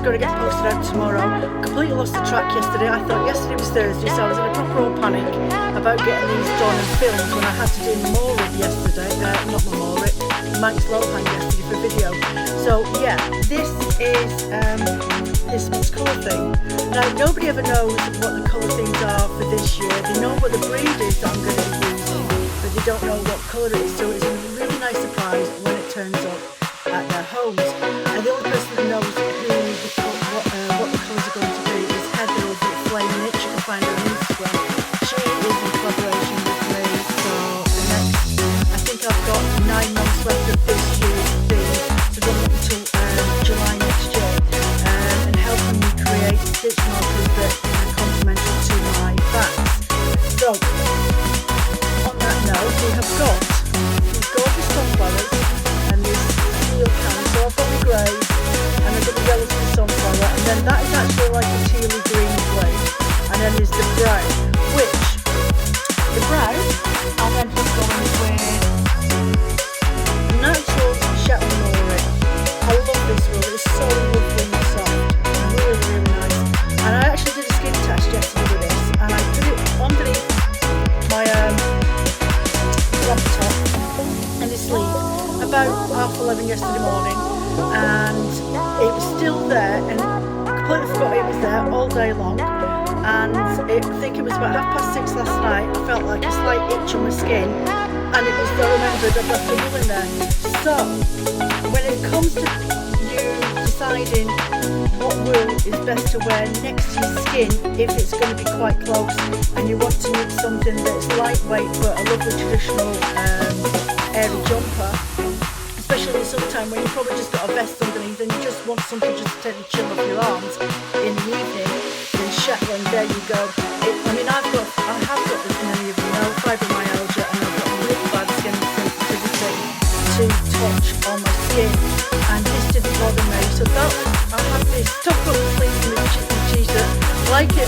going to get posted out tomorrow. Completely lost the track yesterday. I thought yesterday was Thursday, so I was in a proper old panic about getting these done and filmed when I had to do Mulberry yesterday. Not Mulberry, Manx Lohan yesterday for video. So yeah, this is this colour thing. Now nobody ever knows what the colour things are for this year. They know what the breed is that I'm going to be using, but they don't know what colour it is. So it's a really nice surprise when it turns up at their homes. And the only person that knows what the colours are going to be is Heather over at Flame Itch. You can find her on Instagram. She is in collaboration with me. So the next, I think I've got 9 months left of this year's theme, so going up until July next year, and helping me create stitch markers that are complementary to my bats. So on that note, we have got these gorgeous sunflowers and this teal can. So I've got the grey and I've got the yellow for the sunflower, and then that is actually like a tealy green flame, and then there's the brown, which the brown I've ended up going with Untitled Chapter. I love this wool, it's so lovely and soft, really really nice. And I actually did a skin test yesterday with this, and I did it underneath my laptop and the sleeve about 11:30 yesterday morning, and it was still there, and completely forgot it was there all day long. And I think it was about 6:30 last night. I felt like a slight itch on my skin, and it was, I remembered I'd left the wool in there. So when it comes to you deciding what wool is best to wear next to your skin, if it's going to be quite close and you want to make something that's lightweight but a lovely traditional airy jumper, especially in summertime when you've probably just got a vest underneath and you just want something just to take the chill off your arms in the evening, then Shetland, there you go. I have got, as many of you know, fibromyalgia, and I've got really bad skin sensitivity to touch on my skin, and this didn't bother me. So that was, I have this tuck up sleeve in the t-shirt, like a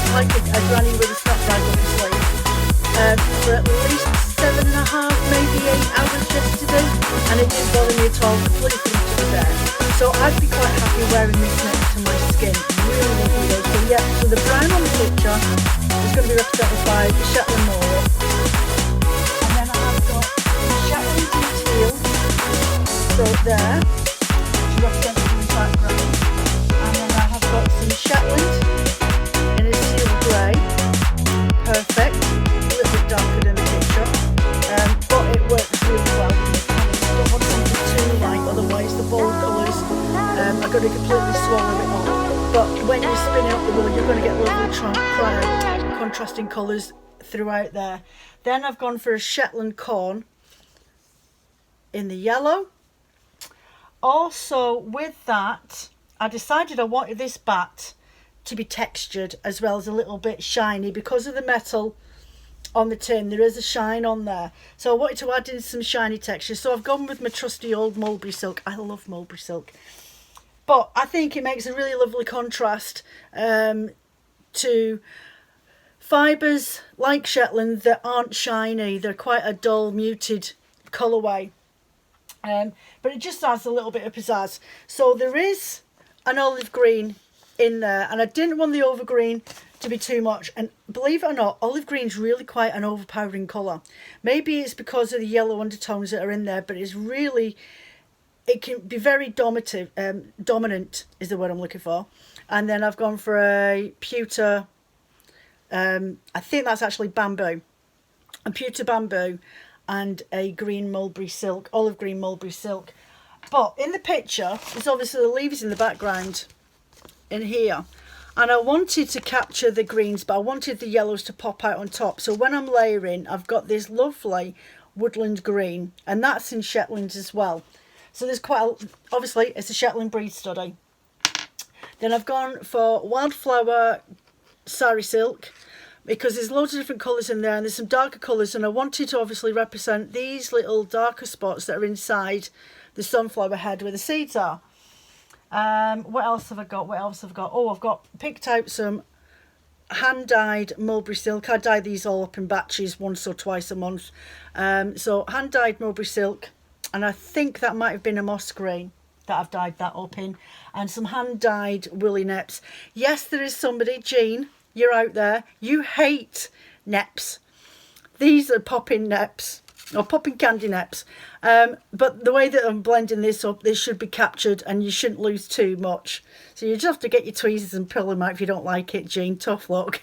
granny with a snapback up the sleeve, for at least 7.5, maybe 8 hours yesterday, and it didn't bother me at all. Completely finished it was there. So I'd be quite happy wearing this next to my skin. Really lovely though. So yeah, so the brown on the picture is going to be represented by the Shetland Mulberry, and then I have got Shetland teal, so there, which represents in the background, and then I have got some Shetland in a teal grey, perfect, a little bit darker than the picture, but it works really well with the colours. You don't want something too light, otherwise the bold colours are going to completely swallow it up. But when you're spinning up the wool, you're going to get lovely contrasting colours throughout there. Then I've gone for a Shetland corn in the yellow. Also with that, I decided I wanted this bat to be textured as well as a little bit shiny because of the metal on the tin. There is a shine on there, so I wanted to add in some shiny texture. So I've gone with my trusty old Mulberry silk. I love Mulberry silk, but I think it makes a really lovely contrast to fibres like Shetland that aren't shiny. They're quite a dull, muted colourway, but it just adds a little bit of pizzazz. So there is an olive green in there, and I didn't want the over green to be too much, and believe it or not, olive green's really quite an overpowering colour. Maybe it's because of the yellow undertones that are in there, but it's really, it can be very dominant is the word I'm looking for. And then I've gone for a pewter, I think that's actually bamboo, a pewter bamboo, and a green mulberry silk, olive green mulberry silk. But in the picture, there's obviously the leaves in the background in here, and I wanted to capture the greens, but I wanted the yellows to pop out on top. So when I'm layering, I've got this lovely woodland green, and that's in Shetland as well. So there's obviously it's a Shetland breed study. Then I've gone for wildflower sari silk, because there's loads of different colours in there, and there's some darker colours, and I wanted to obviously represent these little darker spots that are inside the sunflower head where the seeds are. What else have I got? Oh, I've picked out some hand-dyed mulberry silk. I dye these all up in batches once or twice a month. So hand-dyed mulberry silk, and I think that might have been a moss green. that I've dyed that up in, and some hand-dyed woolly neps. Yes, there is somebody, Jean, you're out there, you hate neps. These are popping neps, or popping candy neps. But the way that I'm blending this up, this should be captured and you shouldn't lose too much. So you just have to get your tweezers and pull them out if you don't like it, Jean. Tough luck.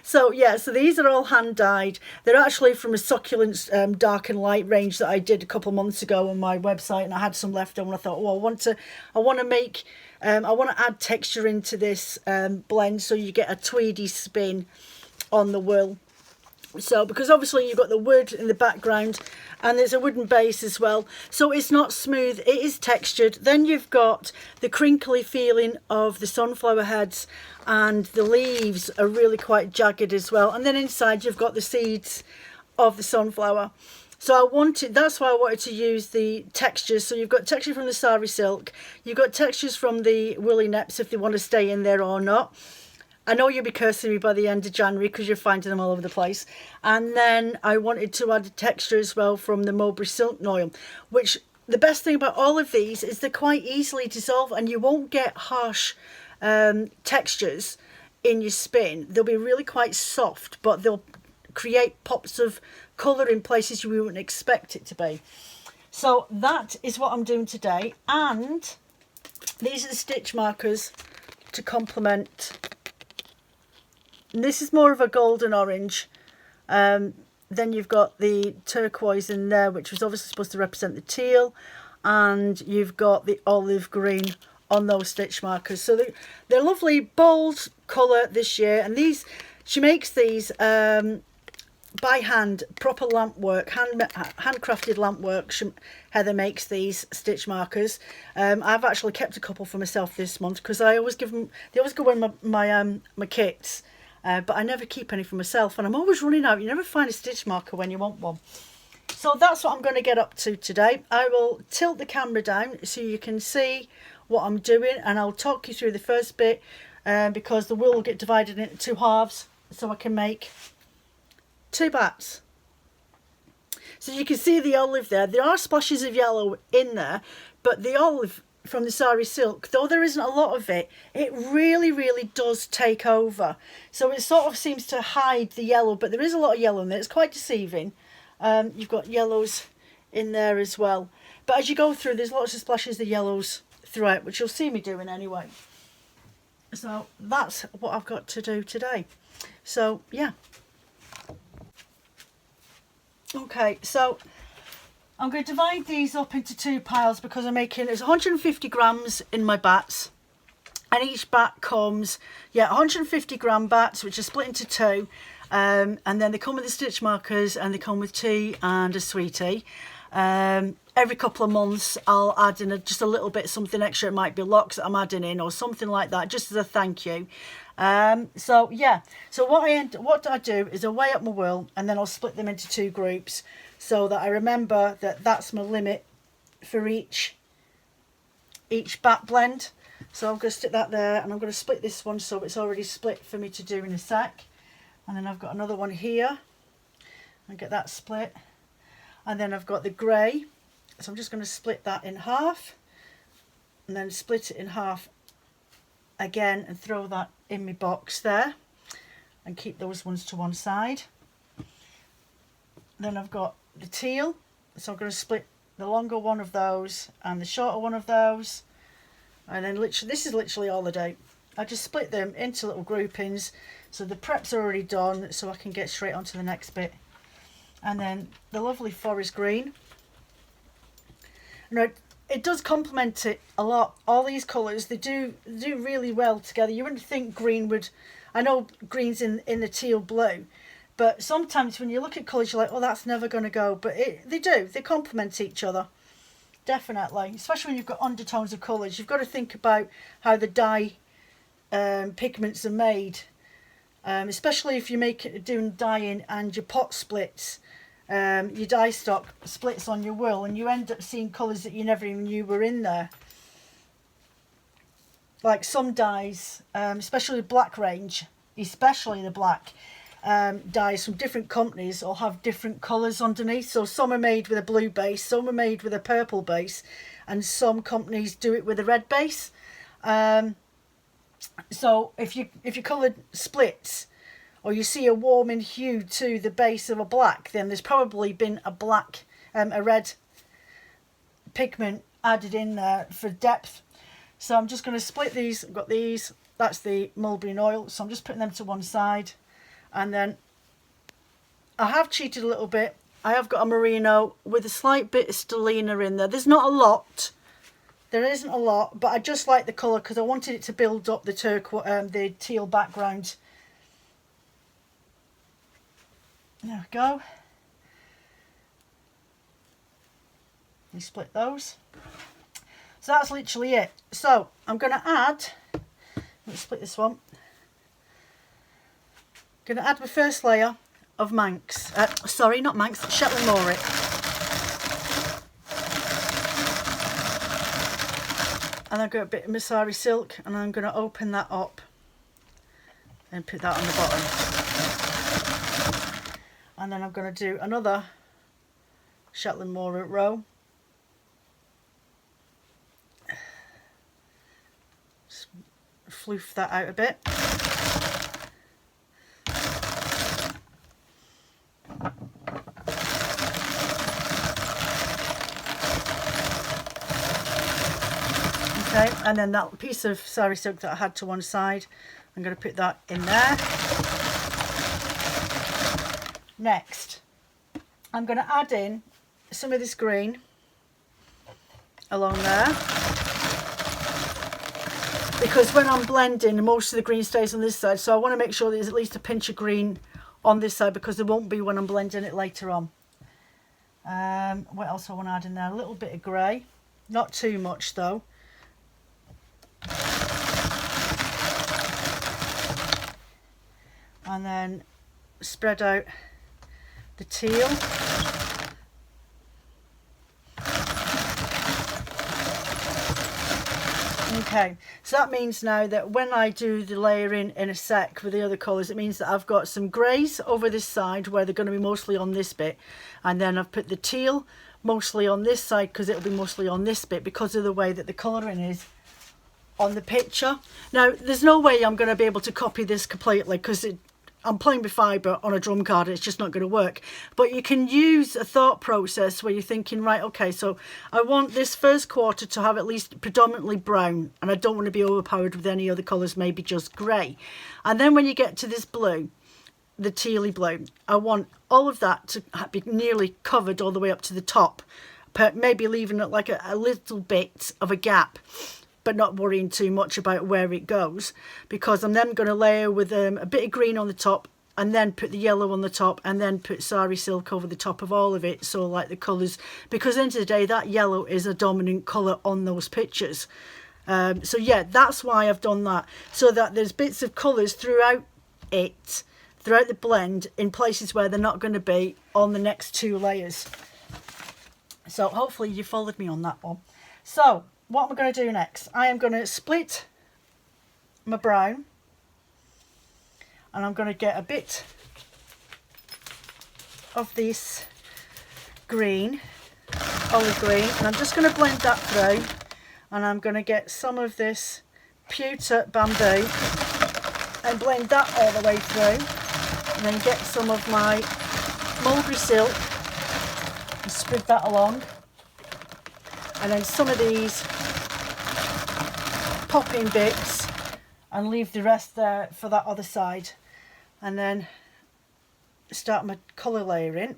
So yeah, so these are all hand dyed. They're actually from a succulent dark and light range that I did a couple of months ago on my website, and I had some left over and I thought, well, I want to add texture into this blend, so you get a tweedy spin on the wool. So because obviously you've got the wood in the background and there's a wooden base as well, so it's not smooth, it is textured. Then you've got the crinkly feeling of the sunflower heads, and the leaves are really quite jagged as well, and then inside you've got the seeds of the sunflower. So that's why I wanted to use the textures. So you've got texture from the sari silk, you've got textures from the woolly neps if they want to stay in there or not. I know you'll be cursing me by the end of January because you're finding them all over the place. And then I wanted to add a texture as well from the Mulberry silk oil, which the best thing about all of these is they're quite easily dissolved, and you won't get harsh textures in your spin. They'll be really quite soft, but they'll create pops of colour in places you wouldn't expect it to be. So that is what I'm doing today, and these are the stitch markers to complement. And this is more of a golden orange. Then you've got the turquoise in there, which was obviously supposed to represent the teal, and you've got the olive green on those stitch markers. So they're lovely, bold colour this year, and these, she makes these by hand, proper lamp work, handcrafted lamp work. Heather makes these stitch markers. I've actually kept a couple for myself this month because I always give them, they always go in my kits. But I never keep any for myself, and I'm always running out. You never find a stitch marker when you want one. So that's what I'm going to get up to today. I will tilt the camera down so you can see what I'm doing, and I'll talk you through the first bit because the wool will get divided into two halves so I can make two bats. So you can see the olive there. There are splashes of yellow in there, but the olive from the sari silk, though there isn't a lot of it, it really does take over. So it sort of seems to hide the yellow, but there is a lot of yellow in there. It's quite deceiving. You've got yellows in there as well, but as you go through, there's lots of splashes of yellows throughout, which you'll see me doing anyway. So that's what I've got to do today. So yeah, okay, so I'm going to divide these up into two piles because I'm making, there's 150 grams in my bats, and each bat comes, 150 gram bats, which are split into two, and then they come with the stitch markers, and they come with tea and a sweetie. Every couple of months I'll add in just a little bit, something extra. It might be locks that I'm adding in or something like that, just as a thank you. So yeah, so what I do is I weigh up my wool, and then I'll split them into two groups so that I remember that that's my limit for each bat blend. So I'm going to stick that there, and I'm going to split this one so it's already split for me to do in a sec. And then I've got another one here, and get that split. And then I've got the grey, so I'm just going to split that in half, and then split it in half again and throw that in my box there, and keep those ones to one side. Then I've got the teal, so I'm going to split the longer one of those and the shorter one of those, and then literally, this is literally all I do. I just split them into little groupings, so the prep's already done, so I can get straight on to the next bit. And then the lovely forest green. Now, it does complement it a lot. All these colours, they do really well together. You wouldn't think green would, I know green's in the teal blue, but sometimes when you look at colours, you're like, oh, that's never going to go. But they do. They complement each other. Definitely. Especially when you've got undertones of colours. You've got to think about how the dye pigments are made. Especially if you're doing dyeing and your pot splits. Your dye stock splits on your wool, and you end up seeing colours that you never even knew were in there. Like some dyes, especially the black range, especially the black, dyes from different companies will have different colours underneath. So some are made with a blue base, some are made with a purple base, and some companies do it with a red base. So if your colour splits, or you see a warming hue to the base of a black, then there's probably been a red pigment added in there for depth. So I'm just going to split these. I've got these. That's the mulberry and oil. So I'm just putting them to one side. And then I have cheated a little bit. I have got a merino with a slight bit of stellina in there. There's not a lot. There isn't a lot, but I just like the colour because I wanted it to build up the teal background. There we go. You split those. So that's literally it. So I'm going to add, let's split this one. Going to add my first layer of Manx, sorry, not Manx, Shetland Theme. And I've got a bit of Mulberry silk, and I'm going to open that up and put that on the bottom. And then I'm going to do another Shetland Theme row. Just floof that out a bit. Okay, and then that piece of sari silk that I had to one side, I'm going to put that in there. Next, I'm going to add in some of this green along there, because when I'm blending, most of the green stays on this side, so I want to make sure there's at least a pinch of green on this side, because there won't be when I'm blending it later on. What else I want to add in there? A little bit of grey, not too much though. And then spread out the teal. Okay, so that means now that when I do the layering in a sec with the other colours, it means that I've got some greys over this side where they're going to be mostly on this bit, and then I've put the teal mostly on this side because it'll be mostly on this bit because of the way that the colouring is on the picture. Now there's no way I'm going to be able to copy this completely because I'm playing with fibre on a drum card, it's just not going to work. But you can use a thought process where you're thinking, right, okay, so I want this first quarter to have at least predominantly brown, and I don't want to be overpowered with any other colours, maybe just grey. And then when you get to this blue, the tealy blue, I want all of that to be nearly covered all the way up to the top, maybe leaving it like a little bit of a gap, but not worrying too much about where it goes, because I'm then going to layer with a bit of green on the top, and then put the yellow on the top, and then put sari silk over the top of all of it, so like the colours, because at the end of the day that yellow is a dominant colour on those pictures. So yeah, that's why I've done that, so that there's bits of colours throughout the blend in places where they're not going to be on the next two layers. So hopefully you followed me on that one. So what am I going to do next? I am going to split my brown, and I'm going to get a bit of this green, olive green, and I'm just going to blend that through, and I'm going to get some of this pewter bamboo and blend that all the way through, and then get some of my mulberry silk and spread that along, and then some of these popping bits, and leave the rest there for that other side, and then start my colour layering.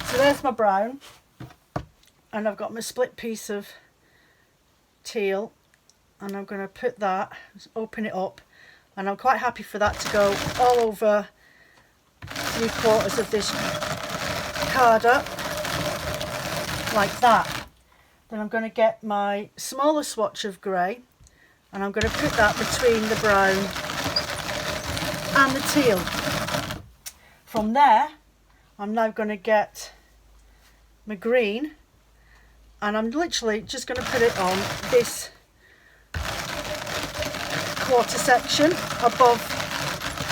So there's my brown, and I've got my split piece of teal, and I'm going to put that, open it up, and I'm quite happy for that to go all over 3/4 of this card up like that. Then I'm going to get my smaller swatch of grey, and I'm going to put that between the brown and the teal. From there I'm now going to get my green, and I'm literally just going to put it on this quarter section above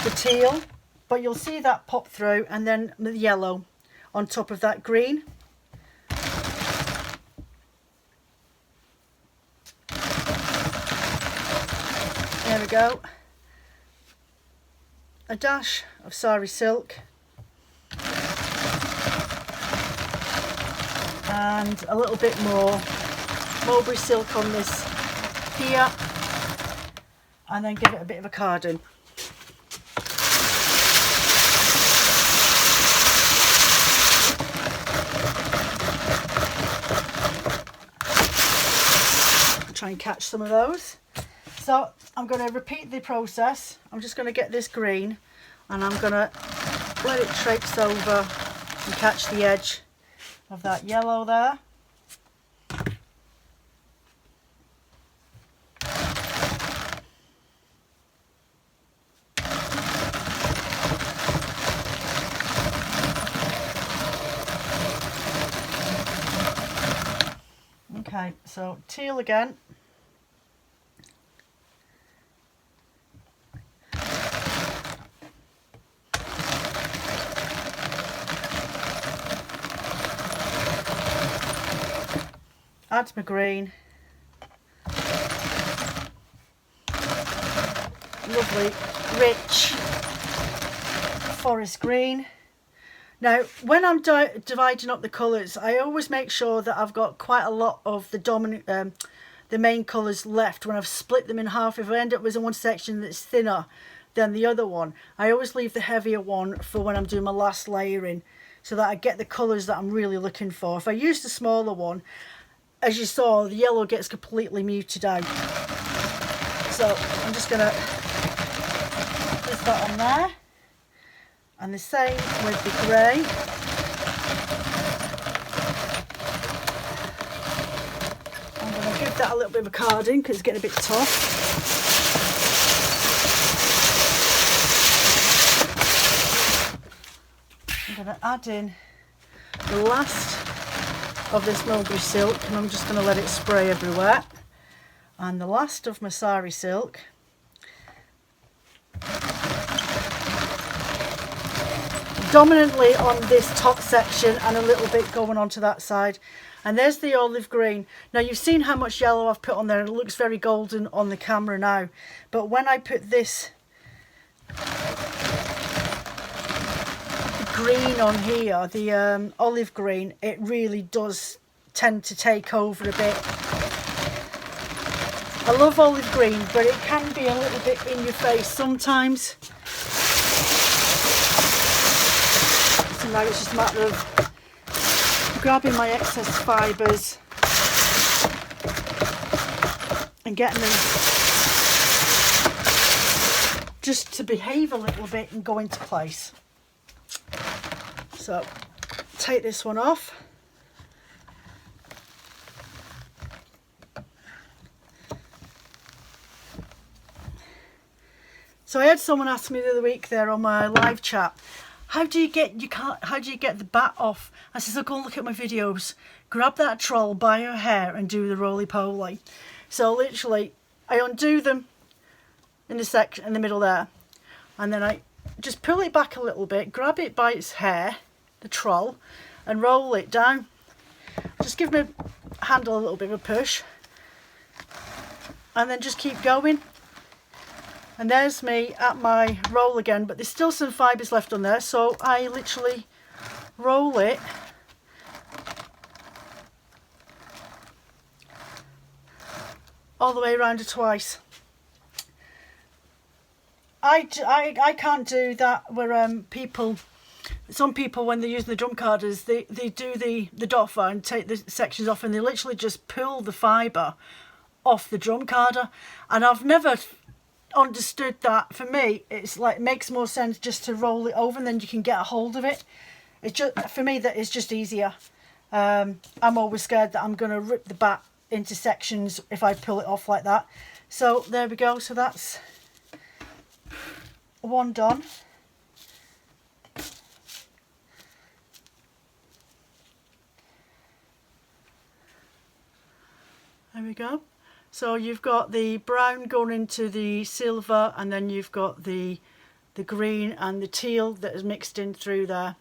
the teal, but you'll see that pop through, and then the yellow on top of that green. There we go. A dash of sari silk and a little bit more mulberry silk on this here, and then give it a bit of a carding. Try and catch some of those. So I'm going to repeat the process. I'm just going to get this green and I'm going to let it traipse over and catch the edge of that yellow there. Okay, so teal again. Add my green. Lovely, rich forest green. Now, when I'm dividing up the colours, I always make sure that I've got quite a lot of the dominant, the main colours left when I've split them in half. If I end up with one section that's thinner than the other one, I always leave the heavier one for when I'm doing my last layering, so that I get the colours that I'm really looking for. If I use the smaller one, as you saw, the yellow gets completely muted out. So I'm just going to put that on there. And the same with the grey. I'm going to give that a little bit of a carding because it's getting a bit tough. I'm going to add in the last of this mulberry silk, and I'm just going to let it spray everywhere. And the last of my sari silk. Dominantly on this top section and a little bit going on to that side. And there's the olive green. Now you've seen how much yellow I've put on there, and it looks very golden on the camera now. But when I put this green on here, the olive green, it really does tend to take over a bit. I love olive green, but it can be a little bit in your face sometimes. So now it's just a matter of grabbing my excess fibres and getting them just to behave a little bit and go into place. So take this one off. So I had someone ask me the other week there on my live chat, how do you get the bat off? I says, I'll go and look at my videos, grab that troll by her hair and do the roly-poly. So literally I undo them in the section in the middle there, and then I just pull it back a little bit, grab it by its hair, the troll, and roll it down. Just give my handle a little bit of a push and then just keep going. And there's me at my roll again, but there's still some fibres left on there, so I literally roll it all the way around it twice. I can't do that where some people when they're using the drum carders, they do the doffer and take the sections off, and they literally just pull the fibre off the drum carder, and I've never understood that. For me, it's like, it makes more sense just to roll it over and then you can get a hold of it. It's just, for me, that is just easier. I'm always scared that I'm going to rip the bat into sections if I pull it off like that. So there we go. So that's one done. There we go. So you've got the brown going into the silver, and then you've got the green and the teal that is mixed in through there.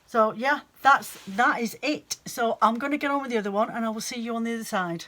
So yeah, that is it. So I'm going to get on with the other one, and I will see you on the other side.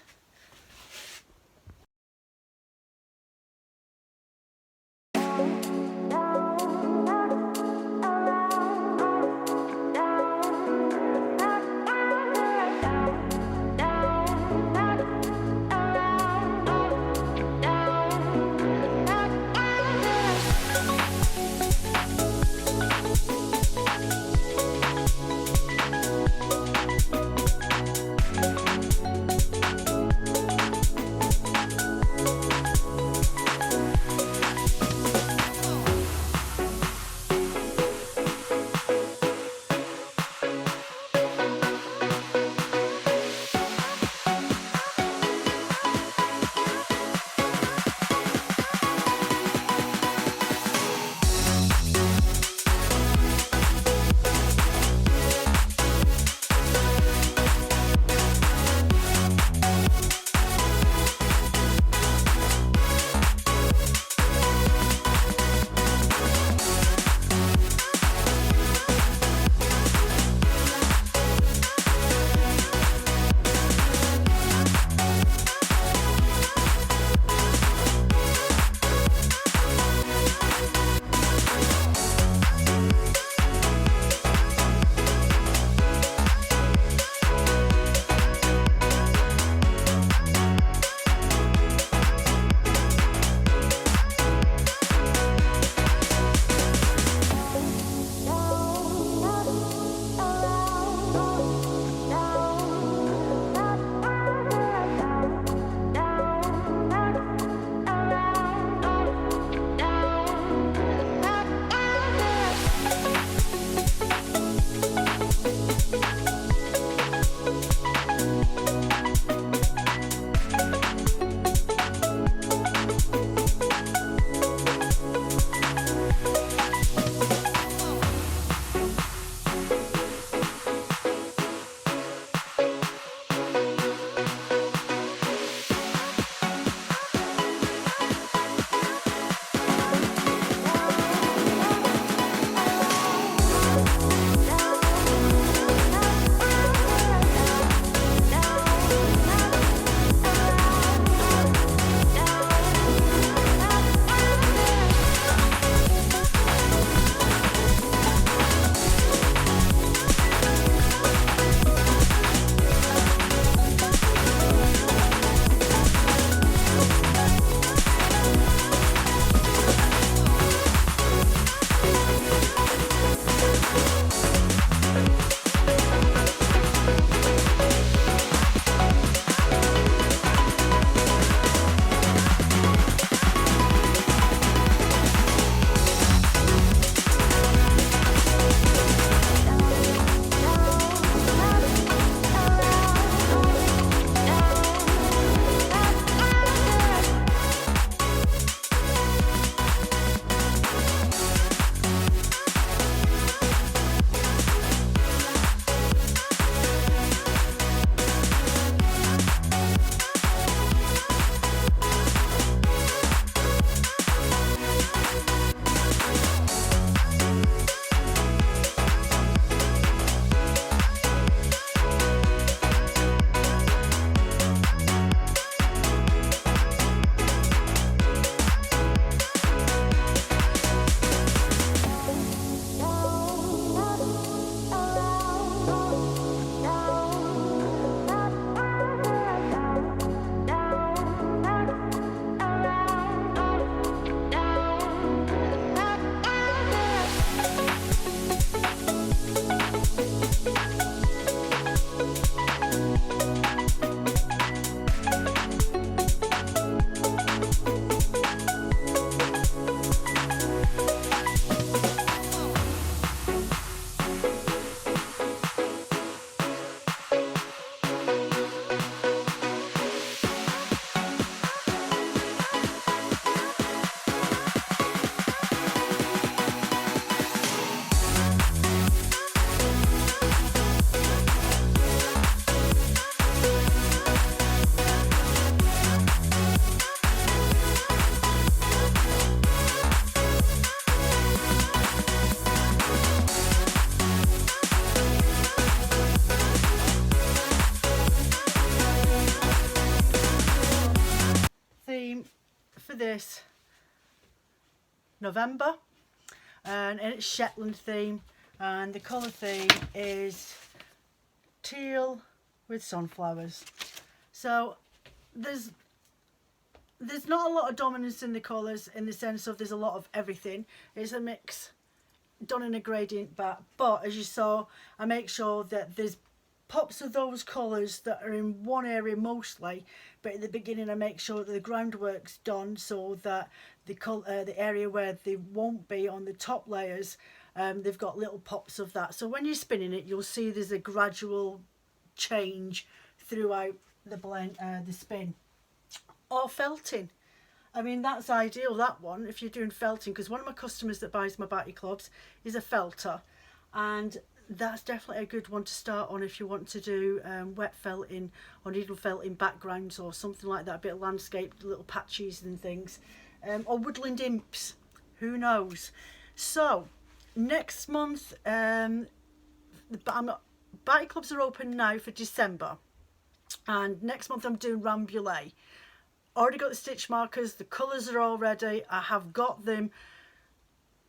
for this November, and it's Shetland theme, and the colour theme is teal with sunflowers. So there's not a lot of dominance in the colours, in the sense of there's a lot of everything. It's a mix done in a gradient bat, but as you saw, I make sure that there's pops of those colours that are in one area mostly, but at the beginning I make sure that the groundwork's done so that the area where they won't be on the top layers, they've got little pops of that. So when you're spinning it, you'll see there's a gradual change throughout the blend, the spin. Or felting. I mean, that's ideal, that one, if you're doing felting, because one of my customers that buys my Batty clubs is a felter, and that's definitely a good one to start on if you want to do wet felting or needle felting backgrounds or something like that, a bit of landscape, little patches and things, or woodland imps, who knows. So next month, Batty clubs are open now for December, and next month I'm doing Rambouillet. Already got the stitch markers, the colours are all ready. I have got them,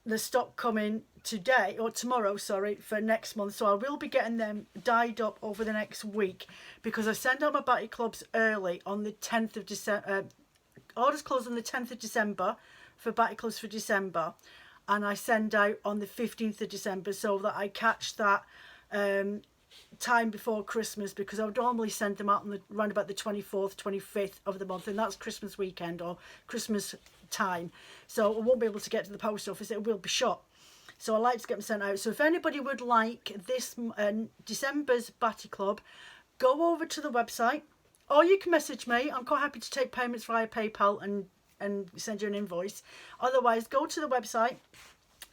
the stock coming today, or tomorrow, sorry, for next month. So I will be getting them dyed up over the next week, because I send out my Batty clubs early on the 10th of December. Orders close on the 10th of December for Batty clubs for December, and I send out on the 15th of December so that I catch that time before Christmas, because I would normally send them out on around about the 24th, 25th of the month, and that's Christmas weekend or Christmas time. So I won't be able to get to the post office, it will be shut. So I like to get them sent out. So if anybody would like this December's Batty Club, go over to the website, or you can message me. I'm quite happy to take payments via PayPal and send you an invoice. Otherwise, go to the website,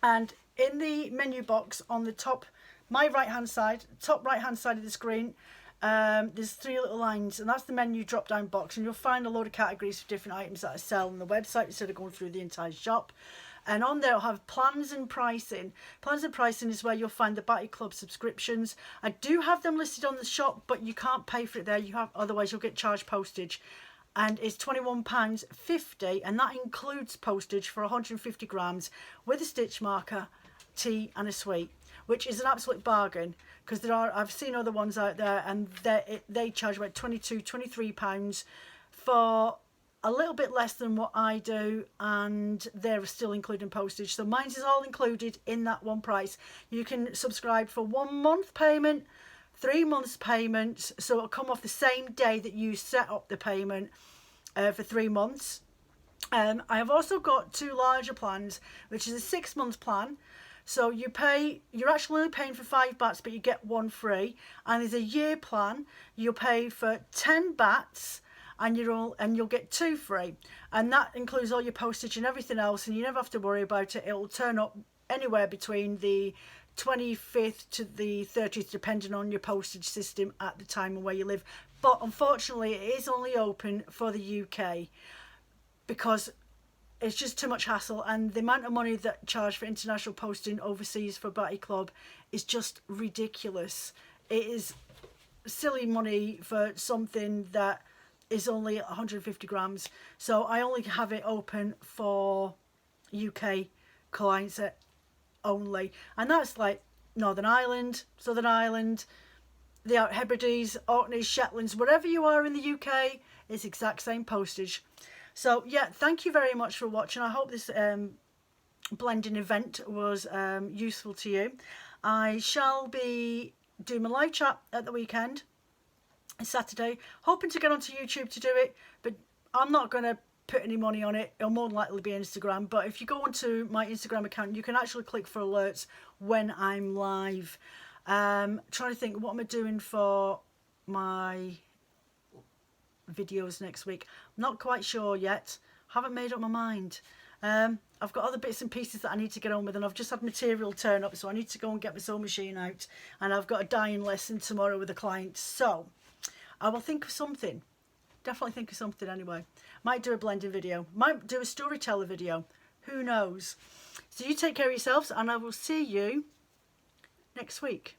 and in the menu box on the top, my right hand side, top right hand side of the screen, there's 3 little lines, and that's the menu drop down box, and you'll find a load of categories for different items that I sell on the website instead of going through the entire shop. And on there I'll have plans and pricing. Plans and pricing is where you'll find the Batty Club subscriptions. I do have them listed on the shop, but you can't pay for it there. Otherwise you'll get charged postage, and it's £21.50, and that includes postage for 150 grams with a stitch marker, tea and a sweet, which is an absolute bargain, because I've seen other ones out there, and they charge about £22-23 for a little bit less than what I do, and they're still including postage. So mine is all included in that one price. You can subscribe for 1 month payment, 3 months payment, so it'll come off the same day that you set up the payment for 3 months. I have also got 2 larger plans, which is a 6-month plan. So you're actually only paying for 5 bats, but you get 1 free. And there's a year plan. You'll pay for 10 bats, and you'll get 2 free. And that includes all your postage and everything else, and you never have to worry about it. It'll turn up anywhere between the 25th to the 30th, depending on your postage system at the time and where you live. But unfortunately, it is only open for the UK, because it's just too much hassle, and the amount of money that charge for international posting overseas for Batty Club is just ridiculous. It is silly money for something that is only 150 grams. So I only have it open for UK clients only, and that's like Northern Ireland, Southern Ireland, the Out Hebrides, Orkneys, Shetlands, wherever you are in the UK, it's exact same postage. So yeah, thank you very much for watching. I hope this blending event was useful to you. I shall be doing my live chat at the weekend, Saturday, hoping to get onto YouTube to do it, but I'm not going to put any money on it. It'll more than likely be Instagram, but if you go onto my Instagram account, you can actually click for alerts when I'm live. Trying to think, what am I doing for my videos next week? I'm not quite sure yet. Haven't made up my mind. I've got other bits and pieces that I need to get on with, and I've just had material turn up, so I need to go and get my sewing machine out, and I've got a dyeing lesson tomorrow with a client, so I will think of something. Definitely think of something anyway. Might do a blending video, might do a storyteller video, who knows. So you take care of yourselves, and I will see you next week.